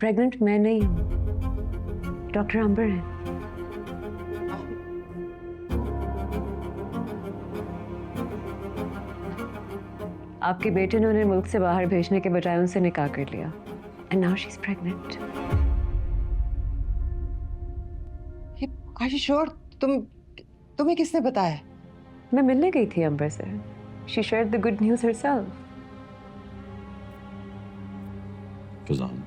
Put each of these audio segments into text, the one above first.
Pregnant मैं नहीं हूँ, डॉक्टर अंबर है। आपके बेटे ने उन्हें मुल्क से बाहर भेजने के बजाय उनसे निकाह कर लिया and now she is pregnant. Are you sure? तुम्हें किसने बताया? मैं मिलने गई थी अंबर से। She shared the good news herself. Fazan,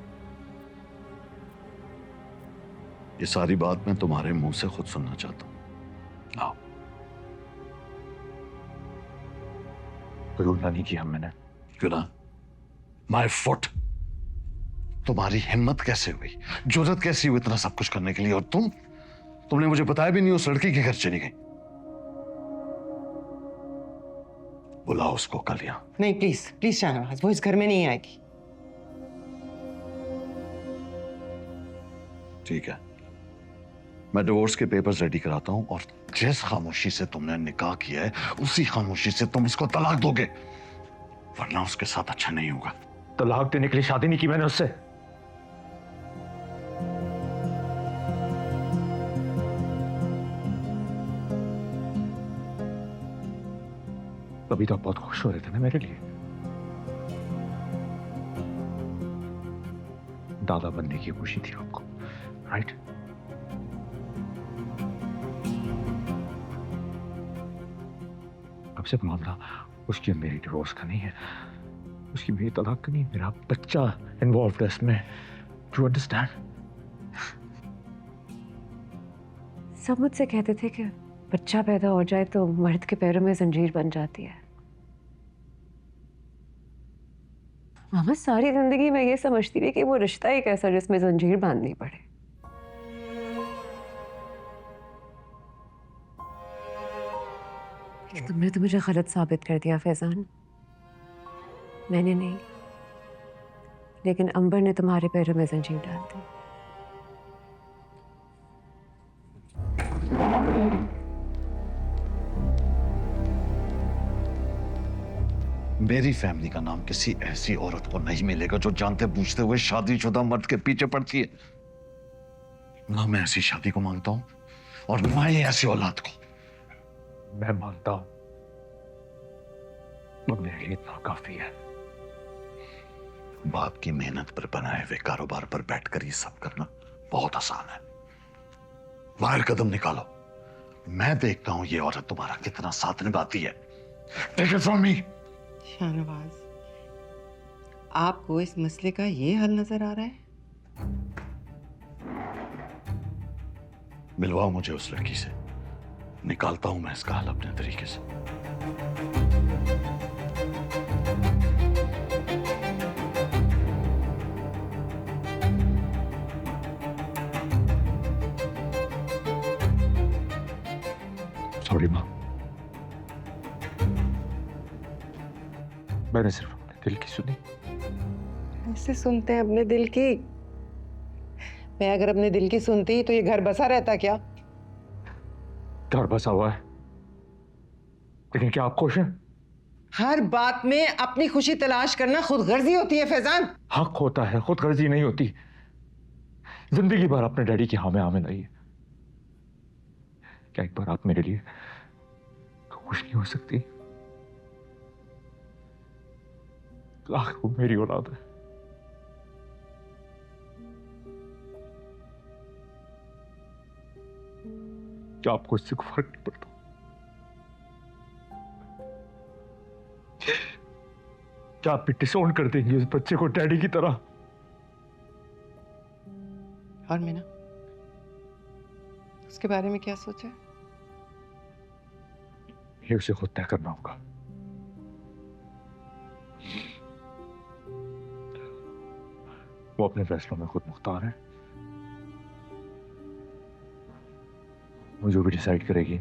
ये सारी बात मैं तुम्हारे मुंह से खुद सुनना चाहता हूँ। आओ। कोई उल्टा नहीं किया मैंने। क्यों ना? My foot. तुम्हारी हिम्मत कैसे हुई, जुर्रत कैसी हुई इतना सब कुछ करने के लिए? और तुमने मुझे बताया भी नहीं उस लड़की के घर चली गई। बुलाओ उसको कल यहाँ। नहीं, प्लीज प्लीज शाहनवाज, वो इस घर में नहीं आएगी। ठीक है, मैं डिवोर्स के पेपर्स रेडी कराता हूं और जिस खामोशी से तुमने निकाह किया है उसी खामोशी से तुम इसको तलाक दोगे, वरना उसके साथ अच्छा नहीं होगा। तलाक देने के लिए शादी नहीं की मैंने उससे। अभी तो आप बहुत खुश हो रहे थे ना मेरे लिए। दादा बनने की खुशी थी आपको, राइट? अब सिर्फ मामला उसकी और मेरी डिवोर्स का नहीं है, उसकी मेरी तलाक का नहीं, मेरा बच्चा इन्वॉल्व है इसमें। Do you understand? सब मुझसे कहते थे कि बच्चा पैदा हो जाए तो मर्द के पैरों में जंजीर बन जाती है। मामा, सारी जिंदगी मैं ये समझती रही कि वो रिश्ता एक ऐसा जिसमें जंजीर बांधनी पड़े। तुमने तो मुझे गलत साबित कर दिया फैजान। मैंने नहीं, लेकिन अंबर ने तुम्हारे पैरों में जंजीर डाल दी। मेरी फैमिली का नाम किसी ऐसी औरत को नहीं मिलेगा जो जानते बूझते हुए शादीशुदा मर्द के पीछे पड़ती है। ना मैं ऐसी शादी को मांगता हूं और ना ही ऐसी औलाद को। मैं मानता हूं, और मेरे लिए इतना काफी है। बाप की मेहनत पर बनाए हुए कारोबार पर बैठकर ये सब करना बहुत आसान है। बाहर कदम निकालो, मैं देखता हूं ये औरत तुम्हारा कितना साथ निभाती है। Take it from me. Shahnawaz, आपको इस मसले का ये हल नजर आ रहा है? मिलवाओ मुझे उस लड़की से, निकालता हूं मैं इसका हल अपने तरीके से। सॉरी माँ, मैंने सिर्फ अपने दिल की सुनी। ऐसे सुनते हैं अपने दिल की? मैं अगर अपने दिल की सुनती तो ये घर बसा रहता क्या? घर बसा हुआ है, लेकिन क्या आप खुश हैं? हर बात में अपनी खुशी तलाश करना खुदगर्जी होती है फैजान। हक होता है, खुदगर्जी नहीं होती। जिंदगी भर अपने डैडी की हाँ में आमिन रही है, क्या एक बार आप मेरे लिए खुश नहीं हो सकती? आखिर वो मेरी औलाद है। क्या आपको इससे कोई फर्क नहीं पड़ता? क्या आप डिसोन कर देंगे उस बच्चे को डैडी की तरह? और मीना, उसके बारे में क्या सोचा? ये उसे खुद तय करना होगा। वो अपने फैसलों में खुद मुख्तार है। वो जो भी डिसाइड करेगी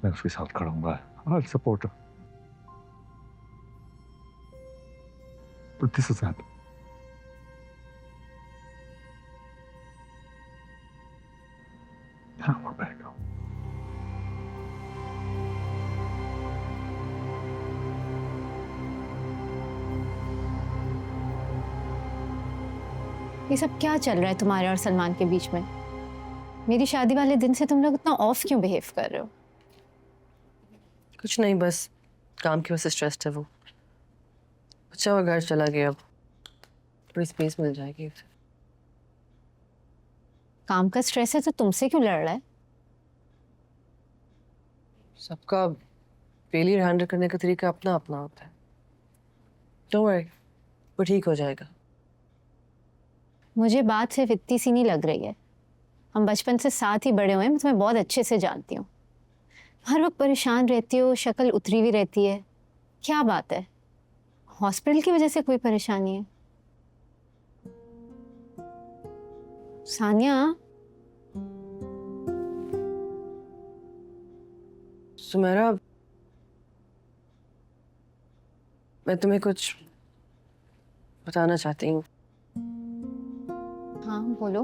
मैं उसके साथ खड़ा हूंगा। I'll support her. But this has happened. Now we're back home. ये सब क्या चल रहा है तुम्हारे और सलमान के बीच में? मेरी शादी वाले दिन से तुम लोग इतना ऑफ क्यों बिहेव कर रहे हो? कुछ नहीं, बस काम की वजह से स्ट्रेस्ड है वो। अच्छा वो घर चला गया, अब थोड़ी स्पेस मिल जाएगी उसे। काम का स्ट्रेस है तो तुमसे क्यों लड़ रहा है? सबका फेलियर हैंडल करने का तरीका अपना अपना होता है। डोंट वरी, वो ठीक हो जाएगा। मुझे बात सिर्फ इतनी सी नहीं लग रही है। हम बचपन से साथ ही बड़े हुए हैं, मैं तुम्हें बहुत अच्छे से जानती हूँ। हर वक्त परेशान रहती हो, शक्ल उतरी हुई रहती है। क्या बात है? हॉस्पिटल की वजह से कोई परेशानी है? सानिया, सुमेरा, मैं तुम्हें कुछ बताना चाहती हूँ। हाँ बोलो।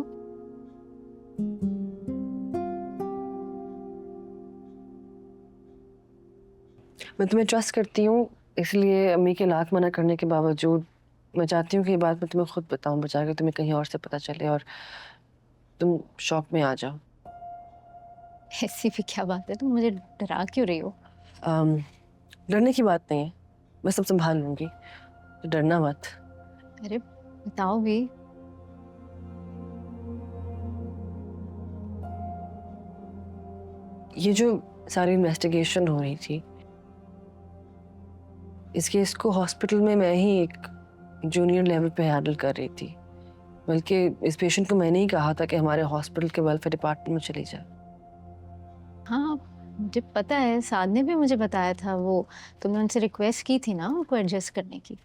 मैं तुम्हें ट्रस्ट करती हूँ, इसलिए अम्मी के लाख मना करने के बावजूद मैं चाहती हूँ कि ये बात मैं तुम्हें खुद बताऊँ, बचा के तुम्हें कहीं और से पता चले और तुम शॉक में आ जाओ। ऐसी भी क्या बात है? तुम मुझे डरा क्यों रही हो? डरने की बात नहीं है, मैं सब संभाल लूंगी, तो डरना मत। अरे बताओ भी। ये जो सारी इन्वेस्टिगेशन हो रही थी, इस केस को हॉस्पिटल में मैं ही एक जूनियर लेवल पे हैंडल कर रही थी। बल्कि इस पेशेंट को मैंने ही कहा था कि हमारे हॉस्पिटल के वेलफेयर डिपार्टमेंट में चली जाए। हाँ मुझे पता है, साद ने भी मुझे बताया था। वो तुमने उनसे रिक्वेस्ट की थी ना उनको एडजस्ट करने की।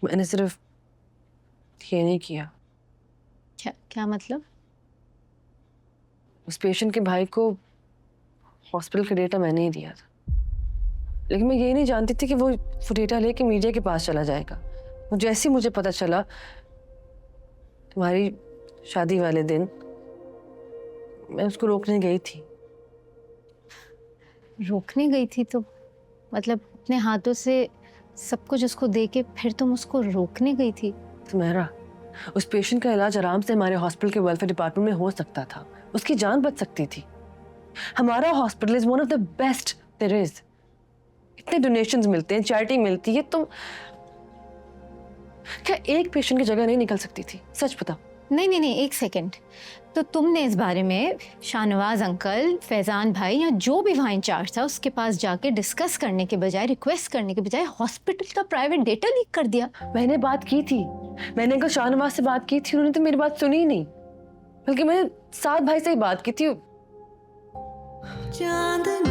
मैंने सिर्फ ये नहीं किया। क्या क्या मतलब? उस पेशेंट के भाई को हॉस्पिटल का डेटा मैंने ही दिया था, लेकिन मैं ये नहीं जानती थी कि वो डेटा लेके मीडिया के पास चला जाएगा। जैसे ही मुझे पता चला तुम्हारी शादी वाले दिन, मैं उसको रोकने गई थी। रोकने गई थी तो मतलब अपने हाथों से सब कुछ उसको दे के फिर तुम उसको रोकने गई थी? सुमेरा, उस पेशेंट का इलाज आराम से हमारे हॉस्पिटल के वेलफेयर डिपार्टमेंट में हो सकता था, उसकी जान बच सकती थी। हमारा hospital is one of the best there is. इतने डोनेशंस मिलते हैं, चैरिटी मिलती है, तुम क्या एक पेशेंट की जगह नहीं निकल सकती थी? सच बताओ। नहीं नहीं नहीं, एक सेकंड। तो तुमने इस बारे में शाहनवाज अंकल, फैजान भाई या जो भी वहाँ इंचार्ज था उसके पास जाके डिस्कस करने के बजाय, रिक्वेस्ट करने के बजाय हॉस्पिटल का प्राइवेट डेटा लीक कर दिया? मैंने बात की थी, मैंने अंकल शाहनवाज से बात की थी, उन्होंने तो मेरी बात सुनी ही नहीं। बल्कि मैंने साद भाई से ही बात की थी। चांदनी